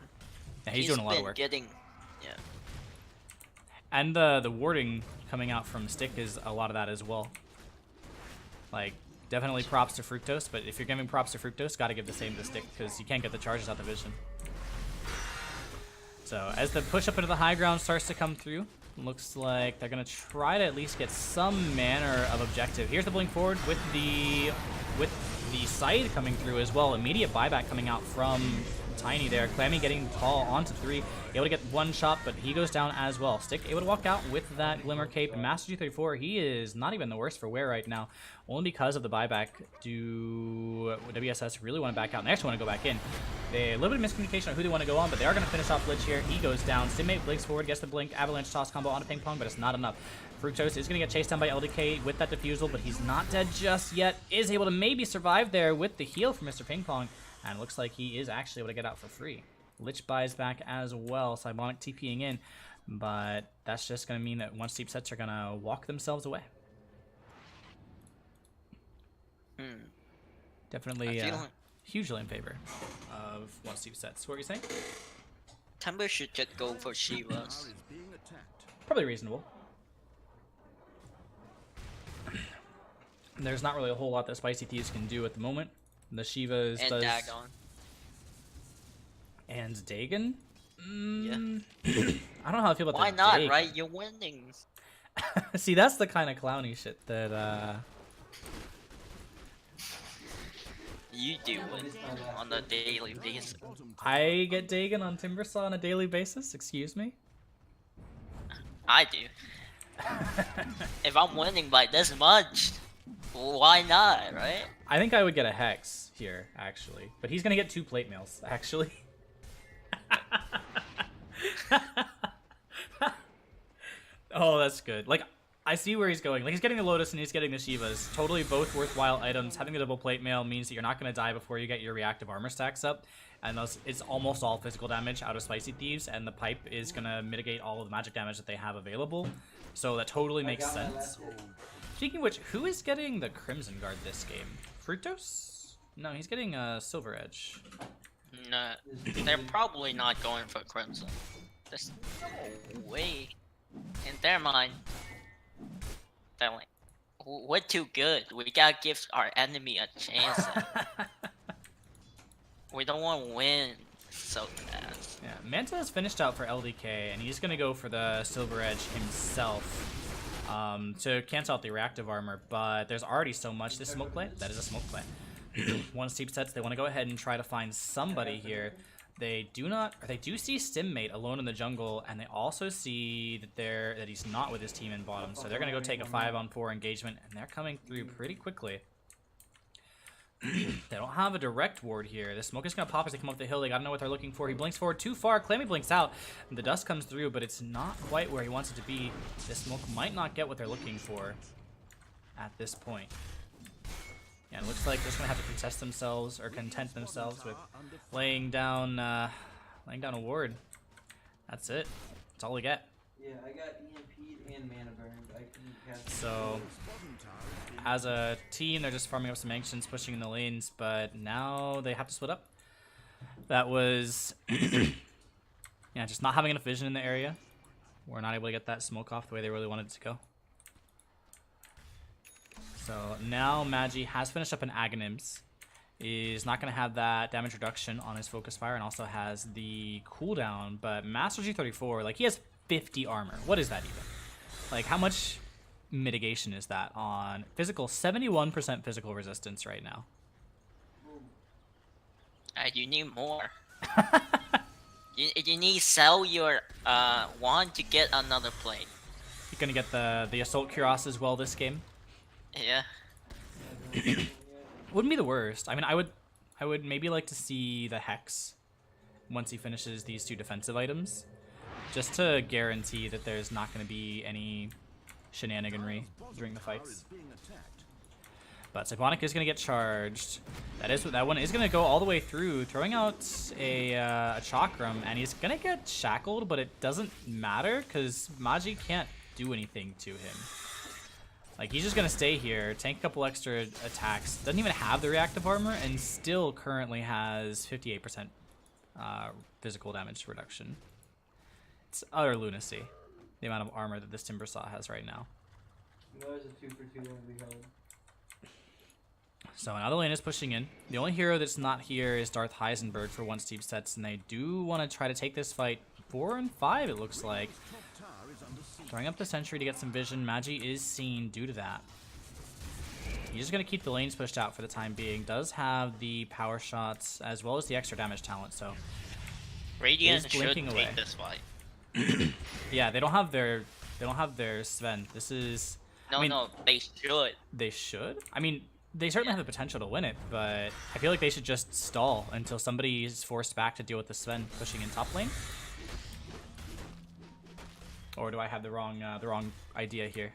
Yeah, he's doing a lot of work. Yeah. And the warding coming out from Stick is a lot of that as well. Like, definitely props to Fructose, but if you're giving props to Fructose, gotta give the same to Stick, because you can't get the charges out the vision. So, as the push up into the high ground starts to come through, looks like they're gonna try to at least get some manner of objective. Here's the blink forward with the side coming through as well. Immediate buyback coming out from Tiny there. Clammy getting tall onto 3, able to get one shot, but he goes down as well. Stick able to walk out with that Glimmer Cape. And Master G34, he is not even the worst for wear right now, only because of the buyback. Do WSS really want to back out? And they actually want to go back in. A little bit of miscommunication on who they want to go on, but they are going to finish off Lich here. He goes down. Stimmate blinks forward, gets the blink, avalanche toss combo onto Ping Pong, but it's not enough. Fructose is going to get chased down by LDK with that defusal, but he's not dead just yet. Is able to maybe survive there with the heal from Mr. Ping Pong. And it looks like he is actually able to get out for free. Lich buys back as well, Cybonic TPing in. But that's just going to mean that once deep sets are going to walk themselves away. Definitely hugely in favor of once deep sets. What were you saying? Timber should just go for Shivas. Probably reasonable. There's not really a whole lot that Spicy Thieves can do at the moment. The Shivas and does... Dagon. And Dagon? Yeah. I don't know how I feel about Why the not, Dagon. right? You're winning. See, that's the kind of clowny shit that, You do it on a daily basis. I get Dagon on Timbersaw on a daily basis? Excuse me? I do. If I'm winning by this much, why not, right? I think I would get a Hex here, actually. But he's gonna get 2 plate mails, actually. Oh, that's good. Like, I see where he's going. Like, he's getting the Lotus and he's getting the Shivas. Totally both worthwhile items. Having the double plate mail means that you're not gonna die before you get your reactive armor stacks up. And those, it's almost all physical damage out of Spicy Thieves, and the pipe is gonna mitigate all of the magic damage that they have available. So that totally makes sense. Speaking of which, who is getting the Crimson Guard this game? Fructose? No, he's getting a Silver Edge. No, they're probably not going for Crimson. There's no way. In their mind, they're like, we're too good. We gotta give our enemy a chance. We don't want to win so fast. Yeah, Manta has finished out for LDK, and he's gonna go for the Silver Edge himself. To cancel out the reactive armor, but there's already so much. This smoke play? That is a smoke play. Once deep sets, they want to go ahead and try to find somebody here. They do not, or they do see Stimmate alone in the jungle, and they also see that he's not with his team in bottom, so they're gonna go take a 5-on-4 engagement, and they're coming through pretty quickly. They don't have a direct ward here. The smoke is going to pop as they come up the hill. They got to know what they're looking for. He blinks forward too far. Clammy blinks out. The dust comes through, but it's not quite where he wants it to be. This smoke might not get what they're looking for at this point. Yeah, it looks like they're just going to have to contest themselves, or content themselves with laying down a ward. That's it. That's all they get. Yeah, I got EMP'd and mana burned. I couldn't cast. So, as a team, they're just farming up some ancients, pushing in the lanes, but now they have to split up. That was, yeah, just not having enough vision in the area. We're not able to get that smoke off the way they really wanted it to go. So now Magi has finished up an Aghanims. Is not going to have that damage reduction on his focus fire, and also has the cooldown, but Master G34, like, he has 50 armor. What is that even? Like, how much mitigation is that on physical? 71% physical resistance right now. You need more. you need to sell your wand to get another plate. You're gonna get the Assault Cuirass as well this game. Yeah. Wouldn't be the worst. I mean, I would maybe like to see the Hex once he finishes these 2 defensive items, just to guarantee that there's not going to be any shenaniganry during the fights. But Cyclonic is going to get charged. That one is going to go all the way through, throwing out a Chakram, and he's going to get shackled, but it doesn't matter because Magi can't do anything to him. Like, he's just going to stay here, tank a couple extra attacks, doesn't even have the reactive armor, and still currently has 58% physical damage reduction. It's utter lunacy, the amount of armor that this Timbersaw has right now. There's a 2-for-2 one we held. So another lane is pushing in. The only hero that's not here is Darth Heisenberg for once deep sets, and they do want to try to take this fight 4 and 5, it looks like. Throwing up the sentry to get some vision. Magi is seen due to that. He's just going to keep the lanes pushed out for the time being. Does have the power shots as well as the extra damage talent, so Radiant is should blinking away. take this fight. Yeah, they don't have their Sven. This is No, I mean, no, they should. They should? I mean, they certainly have the potential to win it, but I feel like they should just stall until somebody is forced back to deal with the Sven pushing in top lane. Or do I have the wrong idea here?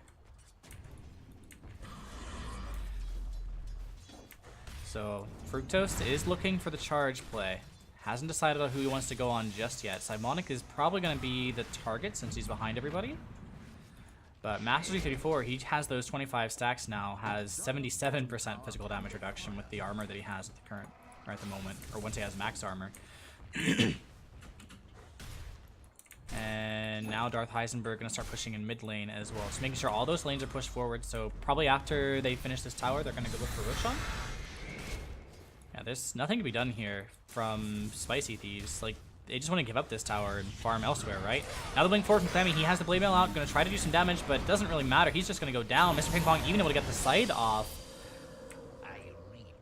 So Fructose is looking for the charge play. Hasn't decided on who he wants to go on just yet. Simonic is probably going to be the target since he's behind everybody. But Master G34, he has those 25 stacks now, has 77% physical damage reduction with the armor that he has at the current, or at the moment, or once he has max armor. And now Darth Heisenberg going to start pushing in mid lane as well. So making sure all those lanes are pushed forward. So probably after they finish this tower, they're going to go look for Roshan. Yeah, there's nothing to be done here from Spicy Thieves. Like, they just want to give up this tower and farm elsewhere, right? Now the Blink forward from Clammy, he has the Blade Mail out, going to try to do some damage, but it doesn't really matter. He's just going to go down. Mr. Ping Pong even able to get the side off.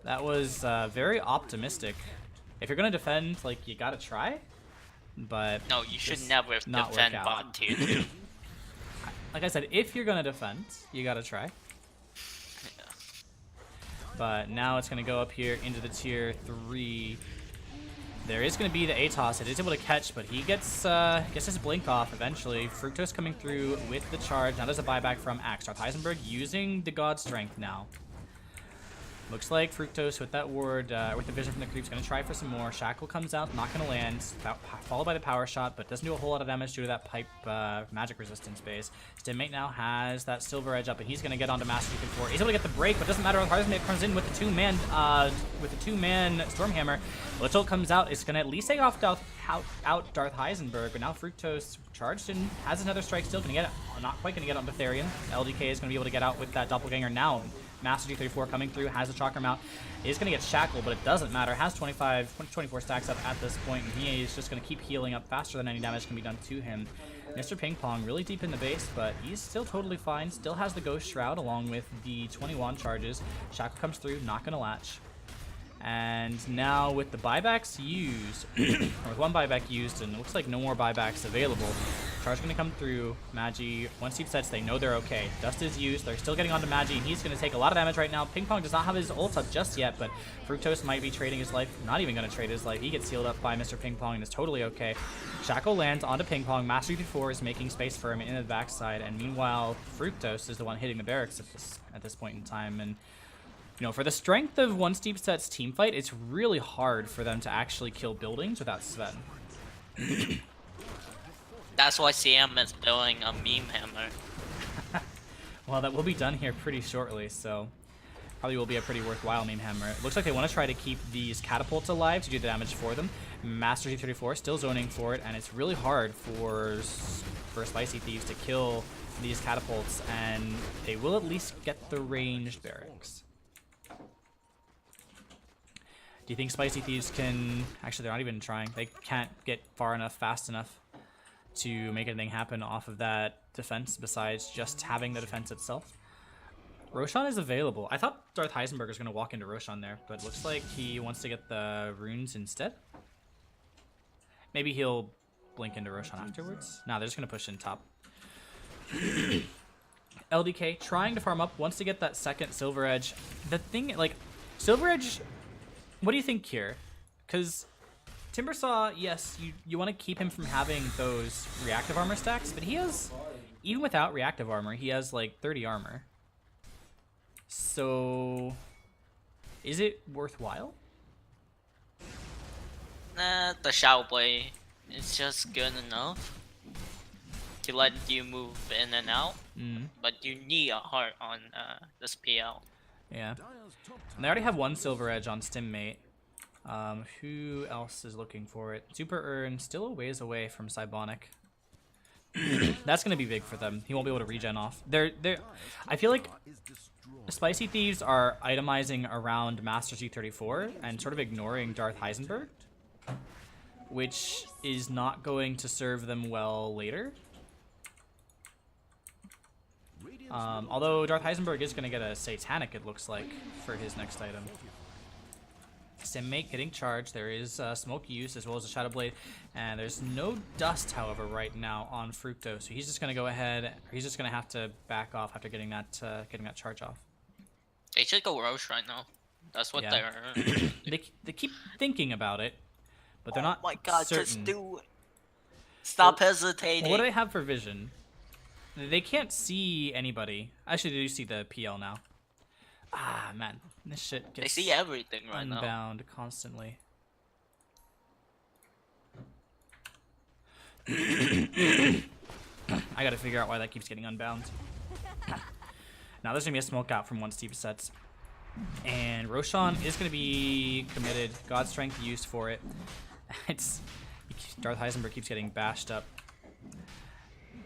That was very optimistic. If you're going to defend, like, you got to try. But no, you should never defend bot tier 2. Like I said, if you're going to defend, you got to try. Yeah. But now it's going to go up here into the tier 3. There is going to be the ATOS. It is able to catch, but he gets his blink off eventually. Fructose coming through with the charge. Now there's a buyback from Axe. Darth Heisenberg using the God Strength now. Looks like Fructose with that ward, with the vision from the creep, is going to try for some more. Shackle comes out, not going to land, followed by the power shot, but doesn't do a whole lot of damage due to that pipe magic resistance base. Stimmate now has that silver edge up, and he's going to get onto Master Chief 4. He's able to get the break, but doesn't matter. Heisenberg comes in with the two-man Stormhammer. Little comes out. It's going to at least take off Darth Heisenberg, but now Fructose charged and has another strike still. Going to get it. Not quite going to get on Betharian. LDK is going to be able to get out with that doppelganger now. Master G34 coming through, has the Chakram out. Is going to get shackled, but it doesn't matter. Has 24 stacks up at this point, and he is just going to keep healing up faster than any damage can be done to him. Mr. Ping Pong really deep in the base, but he's still totally fine. Still has the Ghost Shroud along with the 21 charges. Shackle comes through, not going to latch. And now with the buybacks used, or with one buyback used, and it looks like no more buybacks available, charge going to come through. Magi, once deep sets, they know they're okay. Dust is used. They're still getting onto Magi, and he's going to take a lot of damage right now. Ping Pong does not have his ult up just yet, but Fructose might be trading his life. Not even going to trade his life. He gets sealed up by Mr. Ping Pong and is totally okay. Shackle lands onto Ping Pong. Master G4 is making space for him in the backside, and meanwhile, Fructose is the one hitting the barracks at this point in time. And you know, for the strength of One Steep Set's team fight, it's really hard for them to actually kill buildings without Sven. That's why CM is building a meme hammer. Well, that will be done here pretty shortly, so probably will be a pretty worthwhile meme hammer. It looks like they want to try to keep these catapults alive to do the damage for them. Master G34 still zoning for it, and it's really hard for Spicy Thieves to kill these catapults, and they will at least get the ranged barracks. Do you think Spicy Thieves can... Actually, they're not even trying. They can't get far enough, fast enough to make anything happen off of that defense besides just having the defense itself. Roshan is available. I thought Darth Heisenberg was going to walk into Roshan there, but it looks like he wants to get the runes instead. Maybe he'll blink into Roshan afterwards. No, they're just going to push in top. LDK trying to farm up, wants to get that second Silver Edge. The thing, like, Silver Edge... What do you think here? Because Timbersaw, yes, you want to keep him from having those reactive armor stacks, but he has, even without reactive armor, he has like 30 armor. So, is it worthwhile? Nah, the Shadow Blade is just good enough to let you move in and out, but you need a heart on this PL. Yeah. Dyer's top And they already have one Silver Edge on Stimmate. Who else is looking for it? Super Urn, still a ways away from Cybonic. That's gonna be big for them. He won't be able to regen off. I feel like is destroyed. Spicy Thieves are itemizing around Master G34 and sort of ignoring Darth Heisenberg, which is not going to serve them well later. Although Darth Heisenberg is going to get a Satanic, it looks like, for his next item. Stimmate getting charged. There is smoke use as well as a Shadow Blade, and there's no dust, however, right now on Fructo. So he's just going to go ahead. He's just going to have to back off after getting that charge off. They should go Roche right now. That's what Yeah. they're. They keep thinking about it, but they're not Oh my god, certain. just do it. Stop hesitating. Well, what do they have for vision? They can't see anybody. Actually, they do see the PL now. Ah, man. This shit They gets see everything right now. unbound constantly. I gotta figure out why that keeps getting unbound. Now there's gonna be a smoke out from one Steep Sets. And Roshan is gonna be committed. God Strength used for it. Darth Heisenberg keeps getting bashed up.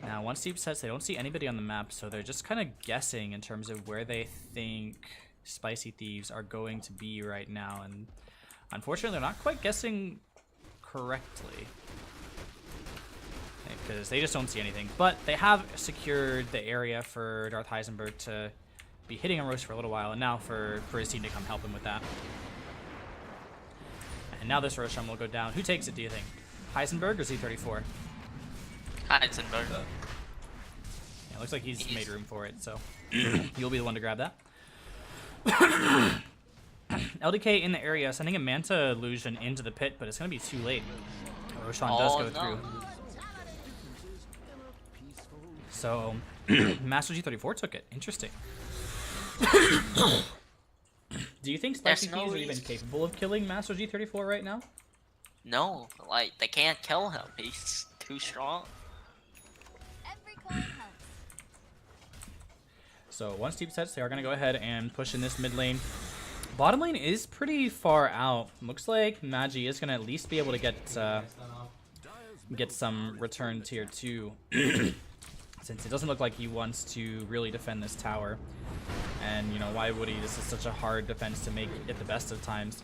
Now, once Steep Sets, they don't see anybody on the map, so they're just kind of guessing in terms of where they think Spicy Thieves are going to be right now, and unfortunately, they're not quite guessing correctly, because they just don't see anything. But they have secured the area for Darth Heisenberg to be hitting on Roche for a little while, and now for his team to come help him with that. And now this Roshan will go down. Who takes it, do you think? Heisenberg or Z34? Heisenberg. Yeah, it looks like he's made room for it, so you'll be the one to grab that. LDK in the area, sending a Manta illusion into the pit, but it's going to be too late. Roshan does go through. So, Master G34 took it. Interesting. Do you think Spicy Thieves are even capable of killing Master G34 right now? No, like, they can't kill him. He's too strong. So once Steep Sets, they are going to go ahead and push in this mid lane. Bottom lane is pretty far out. Looks like Magi is going to at least be able to get some return tier 2. Since it doesn't look like he wants to really defend this tower. And, you know, why would he? This is such a hard defense to make at the best of times.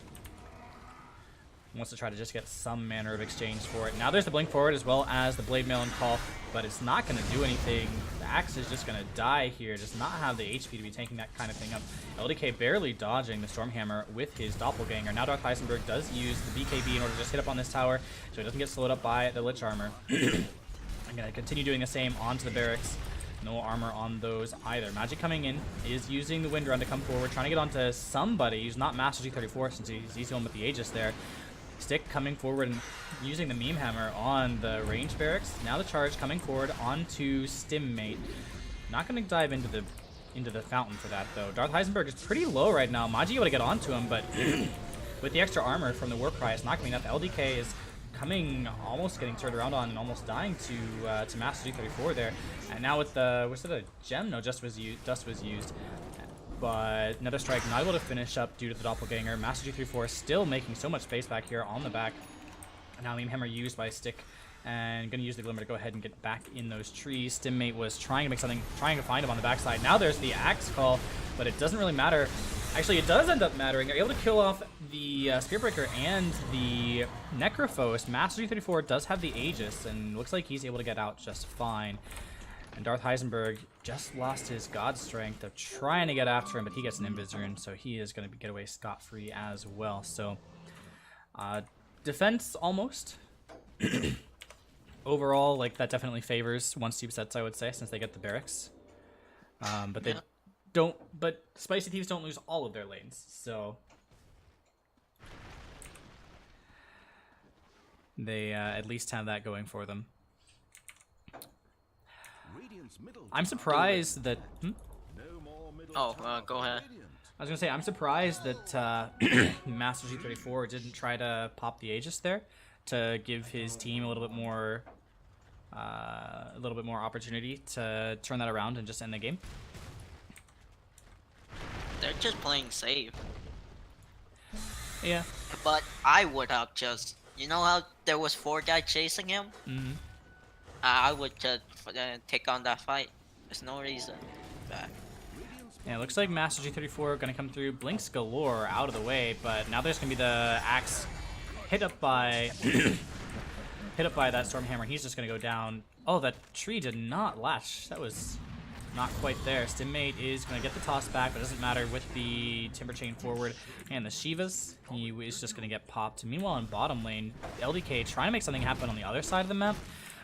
He wants to try to just get some manner of exchange for it. Now there's the Blink Forward as well as the Blade Mail and Call, but it's not going to do anything. The Axe is just going to die here. Does not have the HP to be taking that kind of thing up. LDK barely dodging the Stormhammer with his Doppelganger. Now Darth Heisenberg does use the BKB in order to just hit up on this tower so he doesn't get slowed up by the Lich Armor. I'm going to continue doing the same onto the barracks. No armor on those either. Magic coming in is using the Wind Run to come forward, trying to get onto somebody who's not Master G34 since he's going with the Aegis there. Stick coming forward and using the Meme Hammer on the range barracks. Now the charge coming forward onto Stimmate. Not going to dive into the fountain for that though. Darth Heisenberg is pretty low right now. Magi able to get onto him, but with the extra armor from the Warp Cry, it's not going to be enough. LDK is coming, almost getting turned around on and almost dying to Master G34 there. And now with the, was it a gem? No, dust was used. But another strike not able to finish up due to the Doppelganger. Master G34 still making so much space back here on the back. Now Meme Hammer used by Stick and going to use the Glimmer to go ahead and get back in those trees. Stimmate was trying to make something, trying to find him on the backside. Now there's the Axe Call, but it doesn't really matter. Actually, it does end up mattering. They're able to kill off the Spearbreaker and the Necrophos. Master G34 does have the Aegis, and looks like he's able to get out just fine. And Darth Heisenberg just lost his God Strength. They're trying to get after him, but he gets an Invis Rune, so he is going to get away scot-free as well. So, defense almost. Overall, like, that definitely favors one Steep Sets, I would say, since they get the barracks. But they don't. But Spicy Thieves don't lose all of their lanes, so they at least have that going for them. I'm surprised that. No more Oh, go ahead. I was gonna say I'm surprised that Master G34 didn't try to pop the Aegis there to give his team a little bit more opportunity to turn that around and just end the game. They're just playing safe. Yeah. But I would have just, you know how there was 4 guys chasing him? Mm-hmm. I would just take on that fight. There's no reason. Back. Yeah, it looks like Master G34 gonna come through. Blinks galore out of the way, but now there's gonna be the axe hit up by that Stormhammer. He's just gonna go down. Oh, that tree did not latch. That was not quite there. Stimmate is gonna get the toss back, but it doesn't matter with the Timber Chain forward and the Shivas. He is just gonna get popped. Meanwhile, in bottom lane, LDK trying to make something happen on the other side of the map,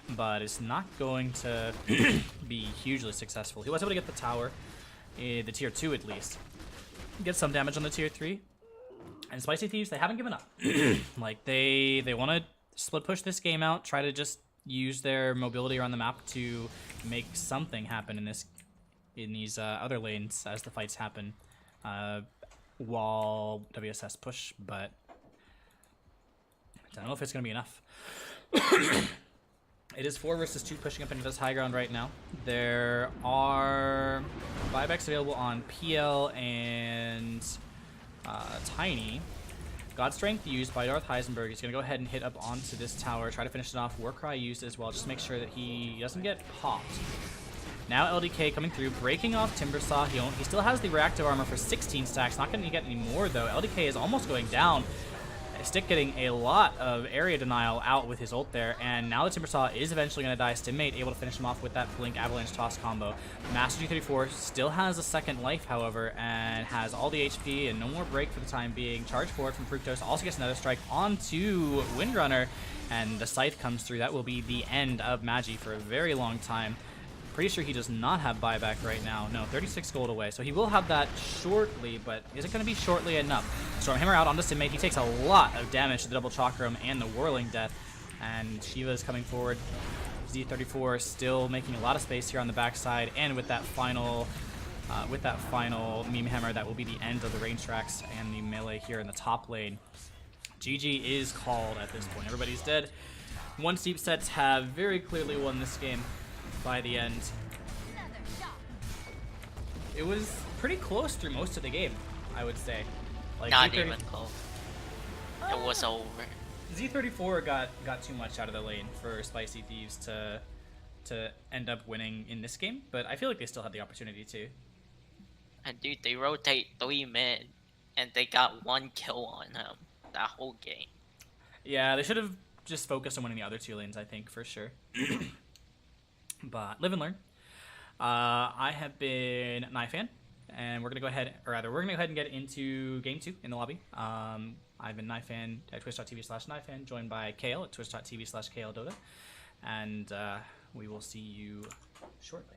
but it's not going to be hugely successful. He was able to get the tower, the tier 2 at least. Get some damage on the tier 3. And Spicy Thieves, they haven't given up. Like, they want to split push this game out, try to just use their mobility around the map to make something happen in these other lanes as the fights happen while WSS push, but I don't know if it's going to be enough. It is 4 versus 2 pushing up into this high ground right now. There are buybacks available on PL and Tiny. God Strength used by Darth Heisenberg. He's going to go ahead and hit up onto this tower, try to finish it off. Warcry used as well, just to make sure that he doesn't get popped. Now LDK coming through, breaking off Timbersaw. He still has the reactive armor for 16 stacks. Not going to get any more, though. LDK is almost going down. Stick getting a lot of area denial out with his ult there, and now the Timbersaw is eventually going to die. Stimmate able to finish him off with that Blink Avalanche Toss combo. Master G34 still has a second life, however, and has all the HP and no more break for the time being. Charge forward from Fructose, also gets another strike onto Windrunner, and the Scythe comes through. That will be the end of Magi for a very long time. Pretty sure he does not have buyback right now. No, 36 gold away. So he will have that shortly, but is it going to be shortly enough? Stormhammer out onto Stimmate. He takes a lot of damage to the double chakram and the whirling death. And Shiva is coming forward. Z34 still making a lot of space here on the backside, and with that final meme hammer, that will be the end of the range tracks and the melee here in the top lane. GG is called at this point. Everybody's dead. One Steep Sets have very clearly won this game by the end. It was pretty close through most of the game, I would say. Like Not even close. It was over. Z34 got too much out of the lane for Spicy Thieves to end up winning in this game, but I feel like they still had the opportunity to. And dude, they rotate 3 mid, and they got 1 kill on him that whole game. Yeah, they should have just focused on winning the other 2 lanes, I think, for sure. But live and learn. I have been Knifan, and we're gonna go ahead and get into game 2 in the lobby. I've been Knifan at twitch.tv/Knifan, joined by Kale at twitch.tv/KaleDota, and we will see you shortly.